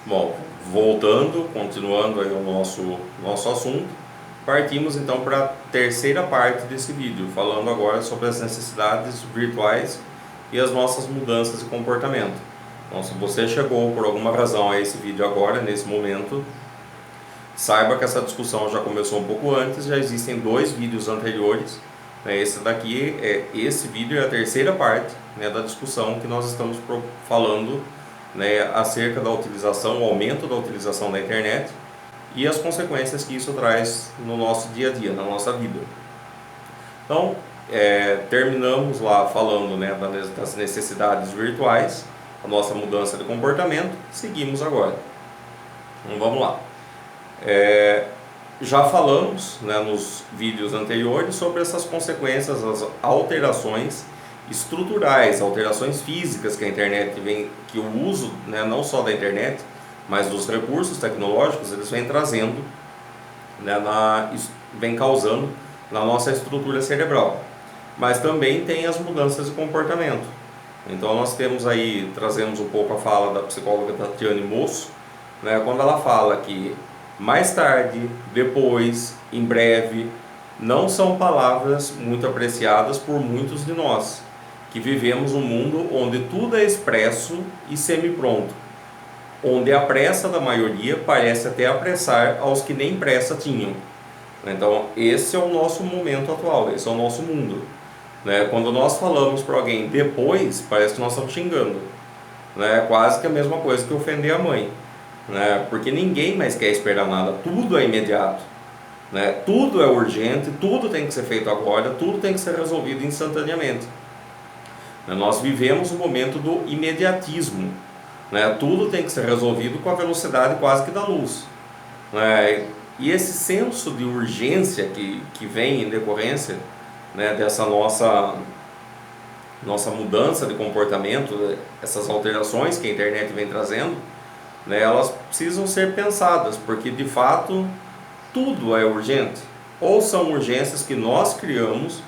Bom, voltando, continuando aí o nosso assunto, partimos então para a terceira parte desse vídeo, falando agora sobre as necessidades virtuais e as nossas mudanças de comportamento. Então, se você chegou por alguma razão a esse vídeo agora, nesse momento, saiba que essa discussão já começou um pouco antes, já existem 2 vídeos anteriores. Esse vídeo é a terceira parte, né, da discussão que nós estamos falando, né, acerca da utilização, o aumento da utilização da internet e as consequências que isso traz no nosso dia a dia, na nossa vida. Então, terminamos lá falando, né, das necessidades virtuais, a nossa mudança de comportamento. Seguimos agora. Então vamos lá. Já falamos, né, nos vídeos anteriores sobre essas consequências, as alterações estruturais, alterações físicas que a internet vem, que o uso, né, não só da internet, mas dos recursos tecnológicos, eles vêm trazendo, né, vem causando na nossa estrutura cerebral. Mas também tem as mudanças de comportamento. Então nós trazemos um pouco a fala da psicóloga Tatiane Moço, né, quando ela fala que mais tarde, depois, em breve, não são palavras muito apreciadas por muitos de nós, que vivemos um mundo onde tudo é expresso e semi-pronto, onde a pressa da maioria parece até apressar aos que nem pressa tinham. Então, esse é o nosso momento atual, esse é o nosso mundo. Quando nós falamos para alguém depois, parece que nós estamos xingando. É quase que a mesma coisa que ofender a mãe. Porque ninguém mais quer esperar nada, tudo é imediato, tudo é urgente, tudo tem que ser feito agora, tudo tem que ser resolvido instantaneamente. Nós vivemos o momento do imediatismo, tudo tem que ser resolvido com a velocidade quase que da luz. E esse senso de urgência que vem em decorrência, dessa nossa mudança de comportamento, essas alterações que a internet vem trazendo, elas precisam ser pensadas, porque de fato tudo é urgente, ou são urgências que nós criamos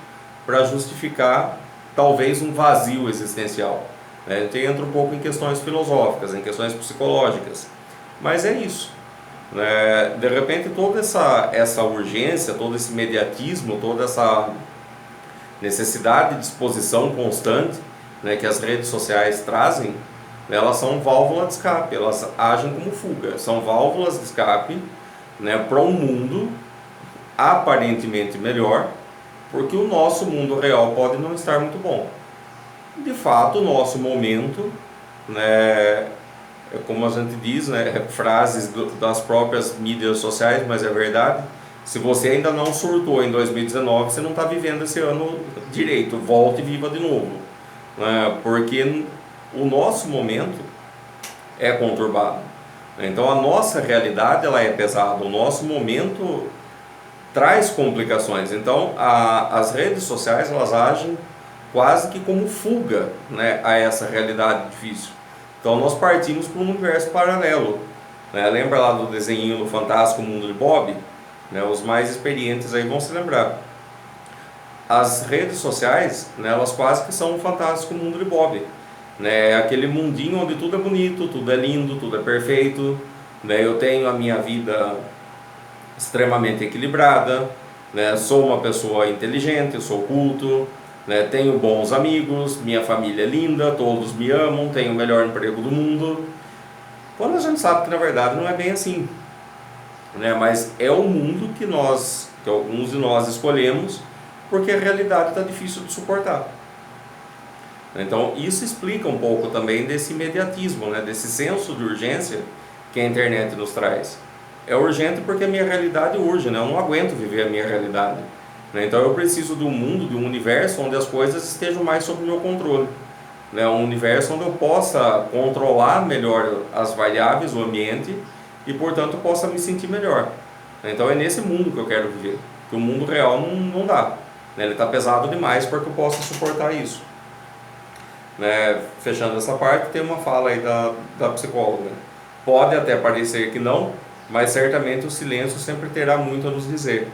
para justificar talvez um vazio existencial. A gente entra um pouco em questões filosóficas, em questões psicológicas, mas é isso. De repente toda essa urgência, todo esse imediatismo, toda essa necessidade de exposição constante, que as redes sociais trazem, elas são válvula de escape, elas agem como fuga, são válvulas de escape, para um mundo aparentemente melhor, porque o nosso mundo real pode não estar muito bom. De fato, o nosso momento, como a gente diz, frases das próprias mídias sociais, mas é verdade, se você ainda não surtou em 2019, você não está vivendo esse ano direito, volte e viva de novo, porque o nosso momento é conturbado. Então a nossa realidade ela é pesada, o nosso momento traz complicações. Então as redes sociais elas agem quase que como fuga, a essa realidade difícil. Então nós partimos para um universo paralelo. Lembra lá do desenho do Fantástico Mundo de Bob? Os mais experientes aí vão se lembrar. As redes sociais, elas quase que são um Fantástico Mundo de Bob. Aquele mundinho onde tudo é bonito, tudo é lindo, tudo é perfeito, eu tenho a minha vida extremamente equilibrada, sou uma pessoa inteligente, sou culto, tenho bons amigos, minha família é linda, todos me amam, tenho o melhor emprego do mundo. Quando a gente sabe que na verdade não é bem assim, mas é o mundo que alguns de nós escolhemos, porque a realidade está difícil de suportar. Então isso explica um pouco também desse imediatismo, desse senso de urgência que a internet nos traz. É urgente porque a minha realidade urge, eu não aguento viver a minha realidade. Então eu preciso de um mundo, de um universo onde as coisas estejam mais sob o meu controle. Um universo onde eu possa controlar melhor as variáveis, o ambiente, e portanto possa me sentir melhor. Então é nesse mundo que eu quero viver, que o mundo real não dá. Ele está pesado demais para que eu possa suportar isso. Fechando essa parte, tem uma fala aí da psicóloga. Pode até parecer que não, mas certamente o silêncio sempre terá muito a nos dizer.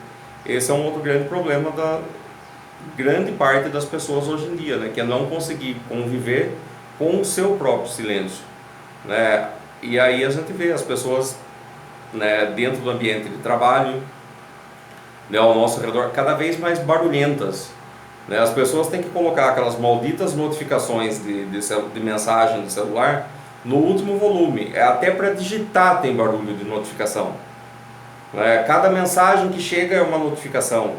Esse é um outro grande problema da grande parte das pessoas hoje em dia, que é não conseguir conviver com o seu próprio silêncio. E aí a gente vê as pessoas, né, dentro do ambiente de trabalho, né, ao nosso redor, cada vez mais barulhentas. Né? As pessoas têm que colocar aquelas malditas notificações de mensagem do celular no último volume. Até para digitar tem barulho de notificação. Né? Cada mensagem que chega é uma notificação.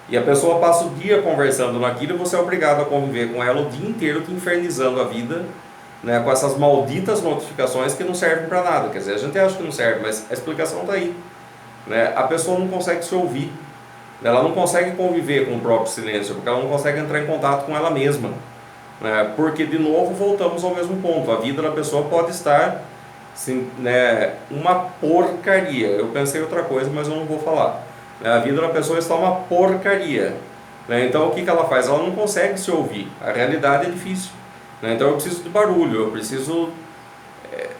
E a pessoa passa o dia conversando naquilo e você é obrigado a conviver com ela o dia inteiro, te infernizando a vida, né, com essas malditas notificações que não servem para nada. Quer dizer, a gente acha que não serve, mas a explicação está aí. Né? A pessoa não consegue se ouvir. Ela não consegue conviver com o próprio silêncio, porque ela não consegue entrar em contato com ela mesma. Né? Porque, de novo, voltamos ao mesmo ponto. A vida da pessoa pode estar assim, né, uma porcaria. Eu pensei outra coisa, mas eu não vou falar. A vida da pessoa está uma porcaria. Né? Então, o que ela faz? Ela não consegue se ouvir. A realidade é difícil. Né? Então, eu preciso de barulho. Eu preciso,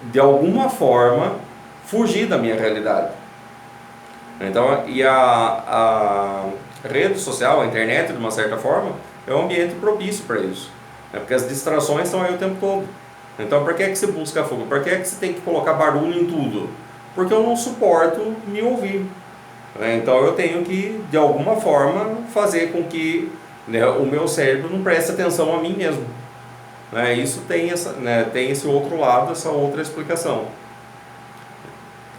de alguma forma, fugir da minha realidade. Então, e a rede social, a internet, de uma certa forma, é um ambiente propício para isso. Né? Porque as distrações estão aí o tempo todo. Então, por que é que você busca fuga? Por que é que você tem que colocar barulho em tudo? Porque eu não suporto me ouvir. Né? Então, eu tenho que, de alguma forma, fazer com que, né, o meu cérebro não preste atenção a mim mesmo. Né? Isso tem, tem esse outro lado, essa outra explicação.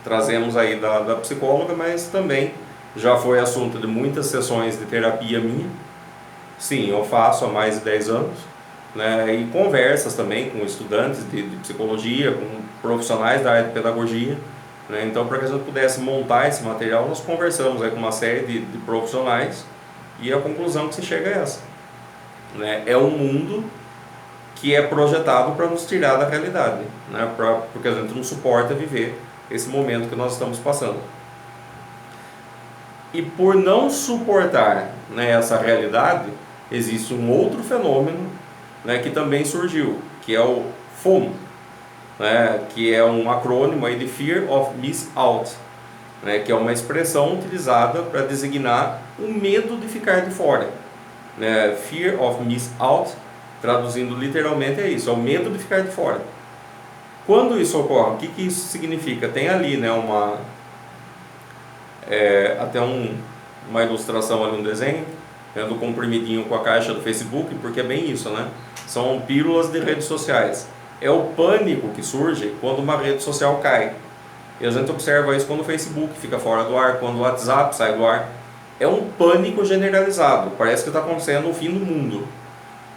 Trazemos aí da psicóloga, mas também já foi assunto de muitas sessões de terapia minha. Sim, eu faço há mais de 10 anos, né, e conversas também com estudantes de psicologia, com profissionais da área de pedagogia. Né, então, para que a gente pudesse montar esse material, nós conversamos aí com uma série de profissionais e a conclusão que se chega é essa. Né, é um mundo que é projetado para nos tirar da realidade, né, porque a gente não suporta viver esse momento que nós estamos passando. E por não suportar, né, essa realidade, existe um outro fenômeno, né, que também surgiu, que é o FOMO, né, que é um acrônimo aí de Fear of Missing Out, né, que é uma expressão utilizada para designar o medo de ficar de fora. Né, Fear of Missing Out, traduzindo literalmente, é isso, é o medo de ficar de fora. Quando isso ocorre, o que isso significa? Tem ali, né, até uma ilustração ali, um desenho, né, do comprimidinho com a caixa do Facebook, porque é bem isso, né? São pílulas de redes sociais. É o pânico que surge quando uma rede social cai. E a gente observa isso quando o Facebook fica fora do ar, quando o WhatsApp sai do ar. É um pânico generalizado, parece que está acontecendo o fim do mundo.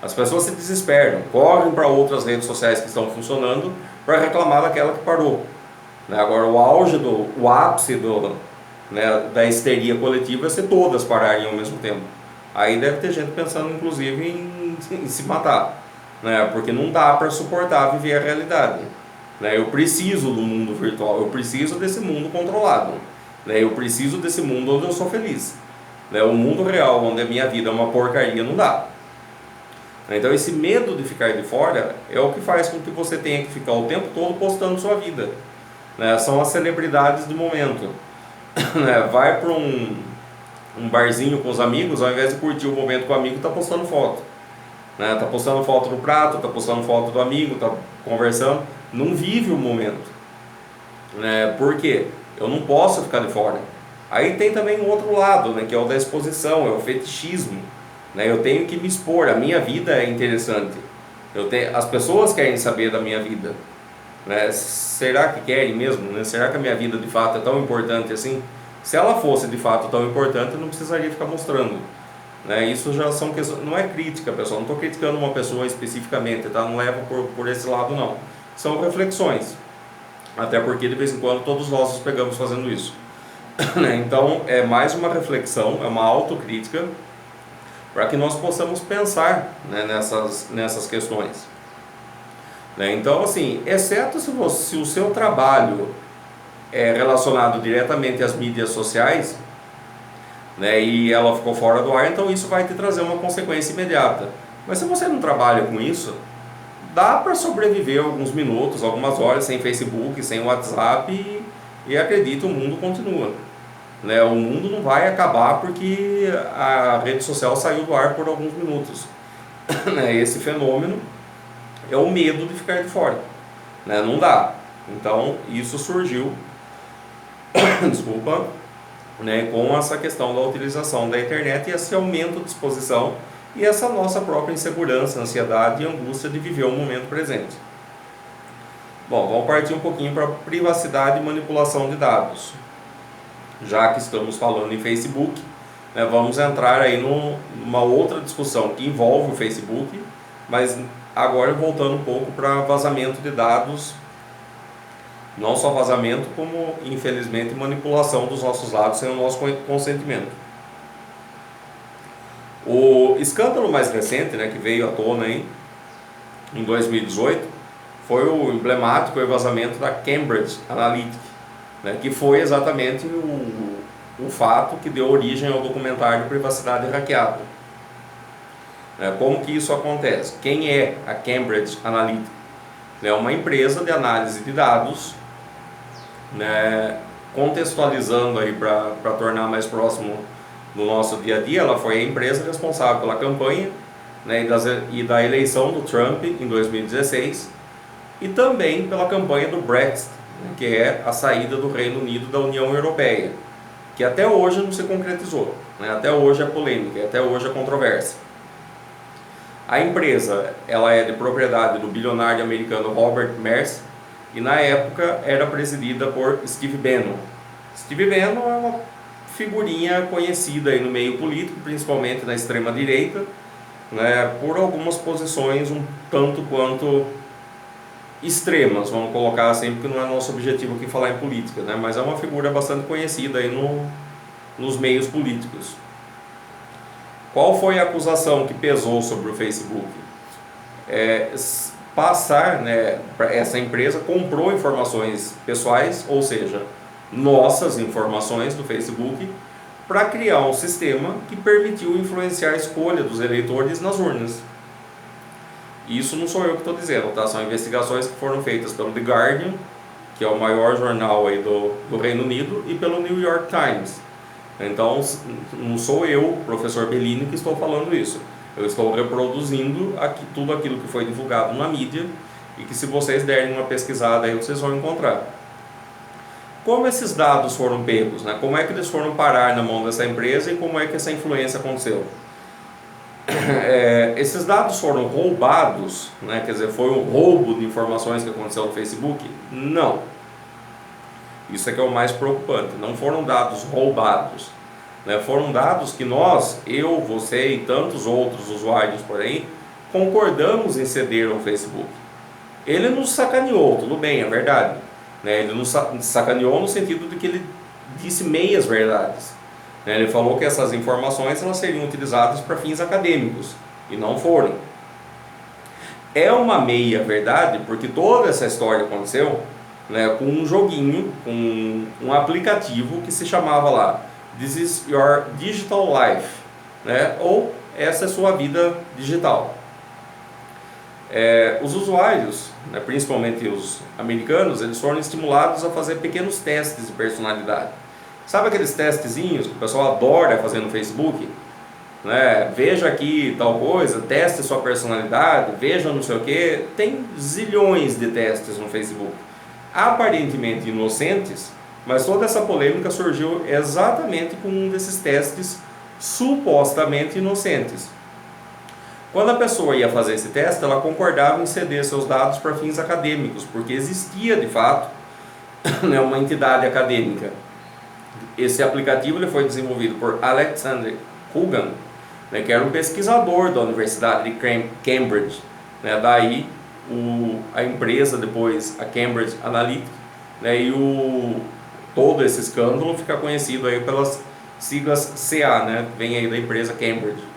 As pessoas se desesperam, correm para outras redes sociais que estão funcionando para reclamar daquela que parou. Né? Agora, o ápice né, da histeria coletiva é se todas pararem ao mesmo tempo. Aí deve ter gente pensando, inclusive, em se matar. Né? Porque não dá para suportar viver a realidade. Né? Eu preciso do mundo virtual, eu preciso desse mundo controlado. Né? Eu preciso desse mundo onde eu sou feliz. Né? O mundo real, onde a minha vida é uma porcaria, não dá. Então esse medo de ficar de fora é o que faz com que você tenha que ficar o tempo todo postando sua vida. Né? São as celebridades do momento. Né? Vai para um barzinho com os amigos, ao invés de curtir o momento com o amigo, está postando foto. Né? Tá postando foto do prato, está postando foto do amigo, está conversando. Não vive o momento. Né? Por quê? Eu não posso ficar de fora. Aí tem também um outro lado, né? Que é o da exposição, é o fetichismo. Né? Eu tenho que me expor, a minha vida é interessante. As pessoas querem saber da minha vida. Né? Será que querem mesmo? Né? Será que a minha vida de fato é tão importante assim? Se ela fosse de fato tão importante, eu não precisaria ficar mostrando. Né? Isso já são questões, não é crítica, pessoal. Não estou criticando uma pessoa especificamente, tá? Não levo por esse lado, não. São reflexões. Até porque de vez em quando todos nós nos pegamos fazendo isso. Então é mais uma reflexão, é uma autocrítica, para que nós possamos pensar, né, nessas questões. Né? Então, assim, exceto se o seu trabalho é relacionado diretamente às mídias sociais, né, e ela ficou fora do ar, então isso vai te trazer uma consequência imediata. Mas se você não trabalha com isso, dá para sobreviver alguns minutos, algumas horas sem Facebook, sem WhatsApp e acredito, o mundo continua. Né? O mundo não vai acabar porque a rede social saiu do ar por alguns minutos. Né? Esse fenômeno é o medo de ficar de fora. Né? Não dá. Então isso surgiu, desculpa, né, com essa questão da utilização da internet e esse aumento de exposição e essa nossa própria insegurança, ansiedade e angústia de viver o momento presente. Bom, vamos partir um pouquinho para privacidade e manipulação de dados. Já que estamos falando em Facebook, né, vamos entrar aí numa outra discussão que envolve o Facebook, mas agora voltando um pouco para vazamento de dados, não só vazamento, como infelizmente manipulação dos nossos dados sem o nosso consentimento. O escândalo mais recente, né, que veio à tona aí, em 2018, foi o emblemático vazamento da Cambridge Analytica, né, que foi exatamente o fato que deu origem ao documentário Privacidade Hackeada. Como que isso acontece? Quem é a Cambridge Analytica? É uma empresa de análise de dados, né, contextualizando aí para tornar mais próximo do nosso dia a dia, ela foi a empresa responsável pela campanha, né, e da eleição do Trump em 2016 e também pela campanha do Brexit, né, que é a saída do Reino Unido da União Europeia, que até hoje não se concretizou, né, até hoje é polêmica, até hoje é controvérsia. A empresa ela é de propriedade do bilionário americano Robert Mercer e na época era presidida por Steve Bannon. Steve Bannon é uma figurinha conhecida aí no meio político, principalmente na extrema direita, né, por algumas posições um tanto quanto extremas, vamos colocar assim, porque não é nosso objetivo aqui falar em política, né, mas é uma figura bastante conhecida aí nos meios políticos. Qual foi a acusação que pesou sobre o Facebook? Né, essa empresa comprou informações pessoais, ou seja, nossas informações do Facebook, para criar um sistema que permitiu influenciar a escolha dos eleitores nas urnas. Isso não sou eu que estou dizendo, tá? São investigações que foram feitas pelo The Guardian, que é o maior jornal aí do Reino Unido, e pelo New York Times. Então, não sou eu, professor Bellini, que estou falando isso. Eu estou reproduzindo tudo aquilo que foi divulgado na mídia e que se vocês derem uma pesquisada aí, vocês vão encontrar. Como esses dados foram pegos, né? Como é que eles foram parar na mão dessa empresa e como é que essa influência aconteceu? Esses dados foram roubados, né? Quer dizer, foi um roubo de informações que aconteceu no Facebook? Não. Isso é que é o mais preocupante. Não foram dados roubados, né? Foram dados que nós, eu, você e tantos outros usuários por aí, concordamos em ceder ao Facebook. Ele nos sacaneou, tudo bem, é verdade, né? Ele nos sacaneou no sentido de que ele disse meias verdades, né? Ele falou que essas informações elas seriam utilizadas para fins acadêmicos e não foram. É uma meia verdade porque toda essa história aconteceu, né, com um joguinho, com um aplicativo que se chamava lá This is your digital life, né, ou essa é sua vida digital. Os usuários, né, principalmente os americanos, eles foram estimulados a fazer pequenos testes de personalidade. Sabe aqueles testezinhos que o pessoal adora fazer no Facebook? Né? Veja aqui tal coisa, teste sua personalidade, veja não sei o que. Tem zilhões de testes no Facebook, aparentemente inocentes, mas toda essa polêmica surgiu exatamente com um desses testes supostamente inocentes. Quando a pessoa ia fazer esse teste, ela concordava em ceder seus dados para fins acadêmicos, porque existia de fato né, uma entidade acadêmica. Esse aplicativo ele foi desenvolvido por Alexander Coogan, né, que era um pesquisador da Universidade de Cambridge, né, daí a empresa depois, a Cambridge Analytica, né, e todo esse escândalo fica conhecido aí pelas siglas CA, né, vem aí da empresa Cambridge.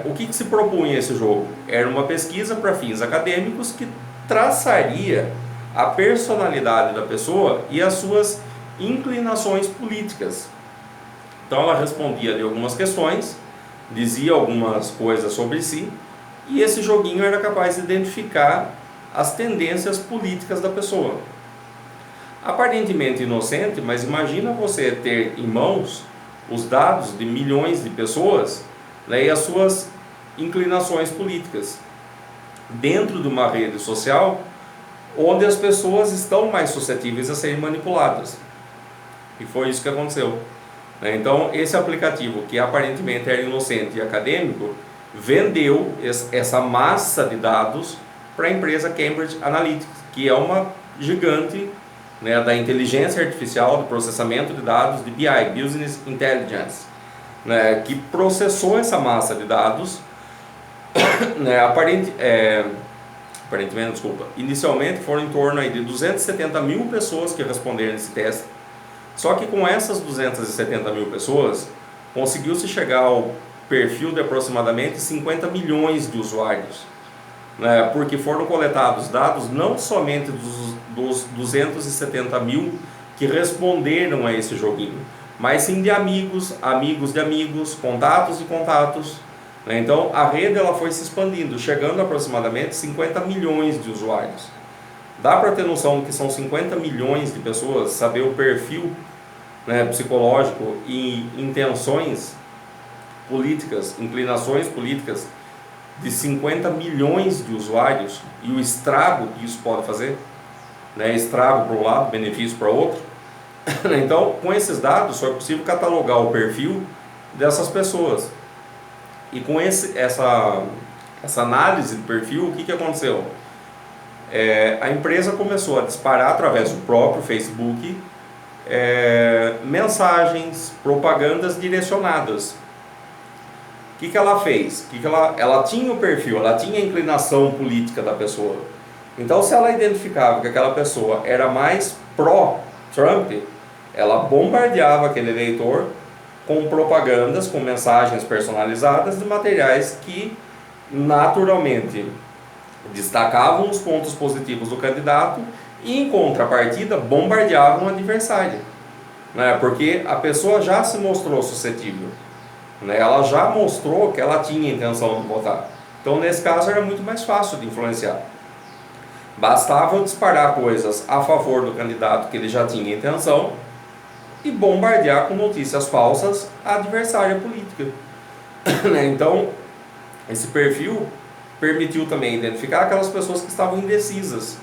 O que se propunha esse jogo? Era uma pesquisa para fins acadêmicos que traçaria a personalidade da pessoa e as suas inclinações políticas. Então ela respondia ali algumas questões, dizia algumas coisas sobre si, e esse joguinho era capaz de identificar as tendências políticas da pessoa. Aparentemente inocente, mas imagina você ter em mãos os dados de milhões de pessoas, né, e as suas inclinações políticas dentro de uma rede social onde as pessoas estão mais suscetíveis a serem manipuladas. E foi isso que aconteceu. Então, esse aplicativo, que aparentemente era inocente e acadêmico, vendeu essa massa de dados para a empresa Cambridge Analytica, que é uma gigante, né, da inteligência artificial, do processamento de dados, de BI, Business Intelligence, né, que processou essa massa de dados, né, inicialmente foram em torno aí de 270 mil pessoas que responderam esse teste. Só que com essas 270 mil pessoas, conseguiu-se chegar ao perfil de aproximadamente 50 milhões de usuários, né? Porque foram coletados dados não somente dos 270 mil que responderam a esse joguinho, mas sim de amigos, amigos de amigos, contatos de contatos, né? Então a rede ela foi se expandindo, chegando a aproximadamente 50 milhões de usuários. Dá para ter noção que são 50 milhões de pessoas, saber o perfil, né, psicológico e intenções políticas, inclinações políticas de 50 milhões de usuários e o estrago que isso pode fazer, né? Estrago para um lado, benefício para outro. Então, com esses dados, só é possível catalogar o perfil dessas pessoas. E com essa análise de perfil, o que aconteceu? A empresa começou a disparar através do próprio Facebook mensagens, propagandas direcionadas. O que ela fez? Ela tinha o perfil, ela tinha a inclinação política da pessoa. Então, se ela identificava que aquela pessoa era mais pró-Trump, ela bombardeava aquele eleitor com propagandas, com mensagens personalizadas de materiais que naturalmente destacavam os pontos positivos do candidato e, em contrapartida, bombardeavam o adversário, né? Porque a pessoa já se mostrou suscetível, né? Ela já mostrou que ela tinha intenção de votar. Então, nesse caso, era muito mais fácil de influenciar. Bastava eu disparar coisas a favor do candidato que ele já tinha intenção e bombardear com notícias falsas a adversária política. Então, esse perfil permitiu também identificar aquelas pessoas que estavam indecisas,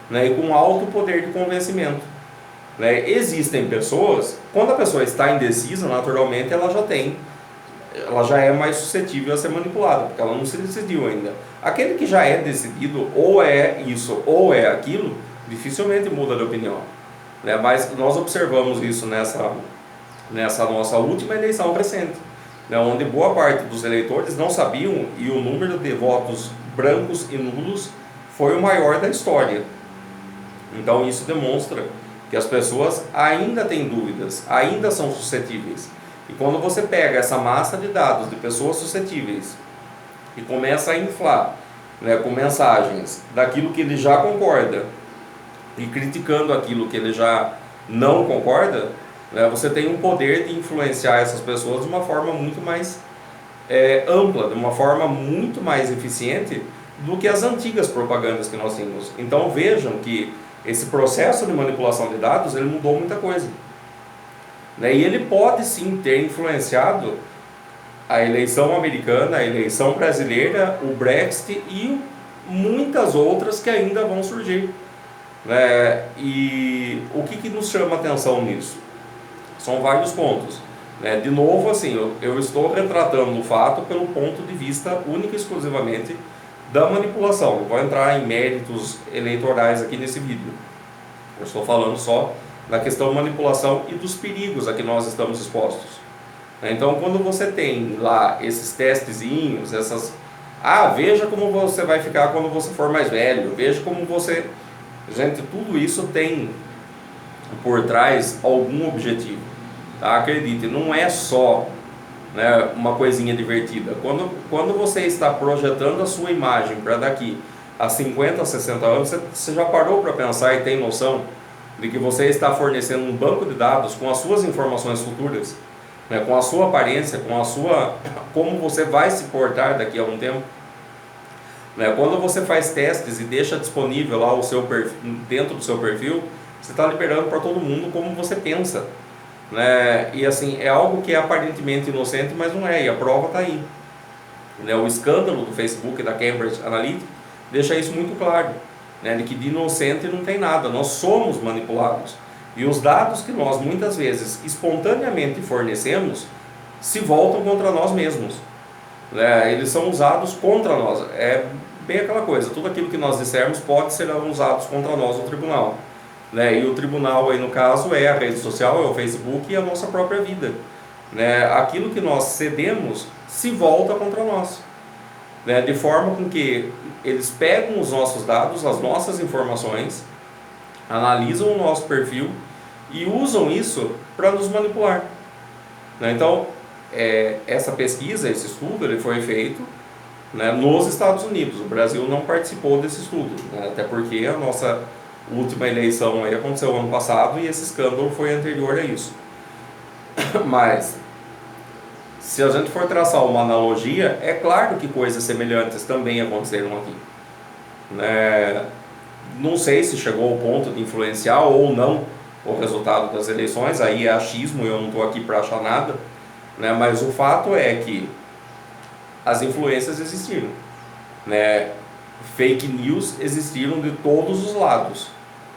né, e com alto poder de convencimento, né? Existem pessoas, quando a pessoa está indecisa, naturalmente ela já é mais suscetível a ser manipulada, porque ela não se decidiu ainda. Aquele que já é decidido, ou é isso ou é aquilo, dificilmente muda de opinião, né? Mas nós observamos isso nessa nossa última eleição recente, né, onde boa parte dos eleitores não sabiam e o número de votos brancos e nulos foi o maior da história. Então isso demonstra que as pessoas ainda têm dúvidas, ainda são suscetíveis. E quando você pega essa massa de dados de pessoas suscetíveis e começa a inflar, né, com mensagens daquilo que ele já concorda e criticando aquilo que ele já não concorda, né, você tem um poder de influenciar essas pessoas de uma forma muito mais ampla, de uma forma muito mais eficiente do que as antigas propagandas que nós tínhamos. Então vejam que esse processo de manipulação de dados, ele mudou muita coisa, né? E ele pode sim ter influenciado a eleição americana, a eleição brasileira, o Brexit e muitas outras que ainda vão surgir, né? E o que nos chama a atenção nisso? São vários pontos, né? De novo, assim, eu estou retratando o fato pelo ponto de vista única e exclusivamente da manipulação. Não vou entrar em méritos eleitorais aqui nesse vídeo. Eu estou falando só da questão da manipulação e dos perigos a que nós estamos expostos. Então, quando você tem lá esses testezinhos, veja como você vai ficar quando você for mais velho, veja como você... Gente, tudo isso tem por trás algum objetivo, tá? Acredite, não é só, né, uma coisinha divertida. Quando você está projetando a sua imagem para daqui a 50, 60 anos, você já parou para pensar e tem noção de que você está fornecendo um banco de dados com as suas informações futuras, né, com a sua aparência, como você vai se portar daqui a um tempo, né? Quando você faz testes e deixa disponível lá o seu perfil, dentro do seu perfil, você está liberando para todo mundo como você pensa, né? E assim, é algo que é aparentemente inocente, mas não é, e a prova está aí, né? O escândalo do Facebook e da Cambridge Analytica deixa isso muito claro, né, de que de inocente não tem nada, nós somos manipulados. E os dados que nós muitas vezes espontaneamente fornecemos se voltam contra nós mesmos, né? Eles são usados contra nós. É bem aquela coisa, tudo aquilo que nós dissermos pode ser usado contra nós no tribunal, né? E o tribunal aí no caso é a rede social, é o Facebook e a nossa própria vida, né? Aquilo que nós cedemos se volta contra nós, né? De forma com que eles pegam os nossos dados, as nossas informações, analisam o nosso perfil e usam isso para nos manipular, né? Então, essa pesquisa, esse estudo, ele foi feito, né, nos Estados Unidos. O Brasil não participou desse estudo, né, até porque a nossa última eleição aí aconteceu ano passado e esse escândalo foi anterior a isso. Mas, se a gente for traçar uma analogia, é claro que coisas semelhantes também aconteceram aqui, né? Não sei se chegou ao ponto de influenciar ou não o resultado das eleições, aí é achismo, eu não estou aqui para achar nada, né? Mas o fato é que as influências existiram, né? Fake news existiram de todos os lados,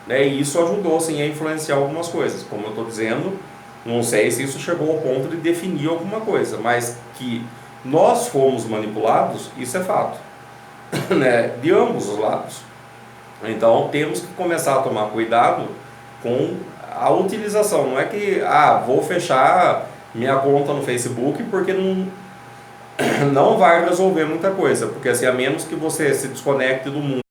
né? E isso ajudou sim a influenciar algumas coisas. Como eu estou dizendo, não sei se isso chegou ao ponto de definir alguma coisa, mas que nós fomos manipulados, isso é fato, né? De ambos os lados. Então temos que começar a tomar cuidado com a utilização. Não é que vou fechar minha conta no Facebook porque não vai resolver muita coisa, porque assim, a menos que você se desconecte do mundo